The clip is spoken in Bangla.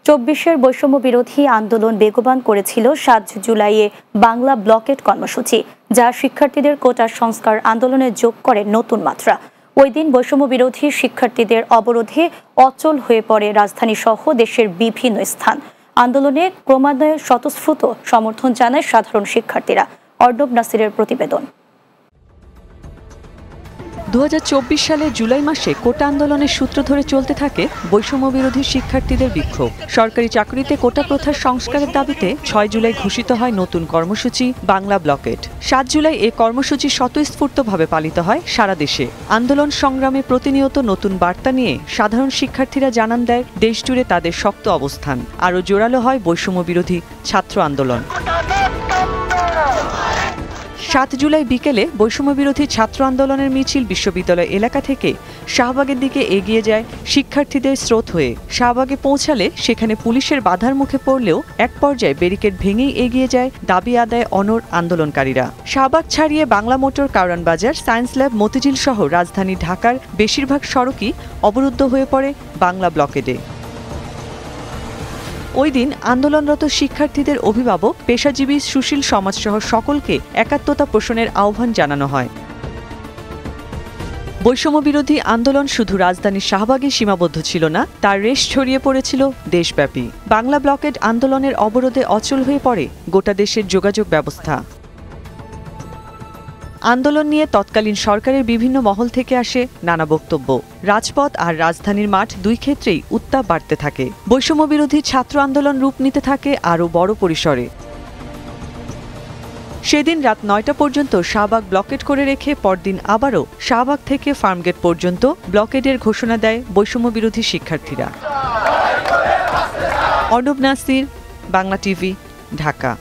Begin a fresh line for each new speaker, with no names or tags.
২৪-এর বৈষম্য বিরোধী আন্দোলন বেগবান করেছিল ৭ জুলাইয়ে বাংলা ব্লকেট কর্মসূচি, যা শিক্ষার্থীদের কোটা সংস্কার আন্দোলনে যোগ করে নতুন মাত্রা। ওই দিন বৈষম্য বিরোধী শিক্ষার্থীদের অবরোধে অচল হয়ে পড়ে রাজধানী সহ দেশের বিভিন্ন স্থান। আন্দোলনে ক্রমান্বয়ে স্বতঃস্ফূর্ত সমর্থন জানায় সাধারণ শিক্ষার্থীরা। অর্ণব নাসিরের প্রতিবেদন।
২০২৪ সালে জুলাই মাসে কোটা আন্দোলনের সূত্র ধরে চলতে থাকে বৈষম্য বিরোধী শিক্ষার্থীদের বিক্ষোভ। সরকারি চাকরিতে কোটা প্রথার সংস্কারের দাবিতে ৬ জুলাই ঘোষিত হয় নতুন কর্মসূচি বাংলা ব্লকেট। ৭ জুলাই এ কর্মসূচি স্বতঃস্ফূর্তভাবে পালিত হয় সারা দেশে। আন্দোলন সংগ্রামে প্রতিনিয়ত নতুন বার্তা নিয়ে সাধারণ শিক্ষার্থীরা জানান দেয় দেশজুড়ে তাদের শক্ত অবস্থান। আরও জোরালো হয় বৈষম্য বিরোধী ছাত্র আন্দোলন। ৭ জুলাই বিকেলে বৈষম্য বিরোধী ছাত্র আন্দোলনের মিছিল বিশ্ববিদ্যালয় এলাকা থেকে শাহবাগের দিকে এগিয়ে যায় শিক্ষার্থীদের স্রোত হয়ে। শাহবাগে পৌঁছালে সেখানে পুলিশের বাধার মুখে পড়লেও এক পর্যায়ে ব্যারিকেড ভেঙেই এগিয়ে যায় দাবি আদায় অনড় আন্দোলনকারীরা। শাহবাগ ছাড়িয়ে বাংলা মোটর, কারওয়ান বাজার, সায়েন্স ল্যাব, মতিঝিল সহ রাজধানী ঢাকার বেশিরভাগ সড়কই অবরুদ্ধ হয়ে পড়ে বাংলা ব্লকেডে। ওই দিন আন্দোলনরত শিক্ষার্থীদের অভিভাবক, পেশাজীবী, সুশীল সমাজসহ সকলকে একাত্মতা পোষণের আহ্বান জানানো হয়। বৈষম্য বিরোধী আন্দোলন শুধু রাজধানীর শাহবাগে সীমাবদ্ধ ছিল না, তার রেশ ছড়িয়ে পড়েছিল দেশব্যাপী। বাংলা ব্লকেড আন্দোলনের অবরোধে অচল হয়ে পড়ে গোটা দেশের যোগাযোগ ব্যবস্থা। আন্দোলন নিয়ে তৎকালীন সরকারের বিভিন্ন মহল থেকে আসে নানা বক্তব্য। রাজপথ আর রাজধানীর মাঠ দুই ক্ষেত্রেই উত্তাপ বাড়তে থাকে। বৈষম্য বিরোধী ছাত্র আন্দোলন রূপ নিতে থাকে আরও বড় পরিসরে। সেদিন রাত ৯টা পর্যন্ত শাহবাগ ব্লকেট করে রেখে পরদিন আবারও শাহবাগ থেকে ফার্মগেট পর্যন্ত ব্লকেডের ঘোষণা দেয় বৈষম্য বিরোধী শিক্ষার্থীরা। অর্ণব নাসির, বাংলা টিভি, ঢাকা।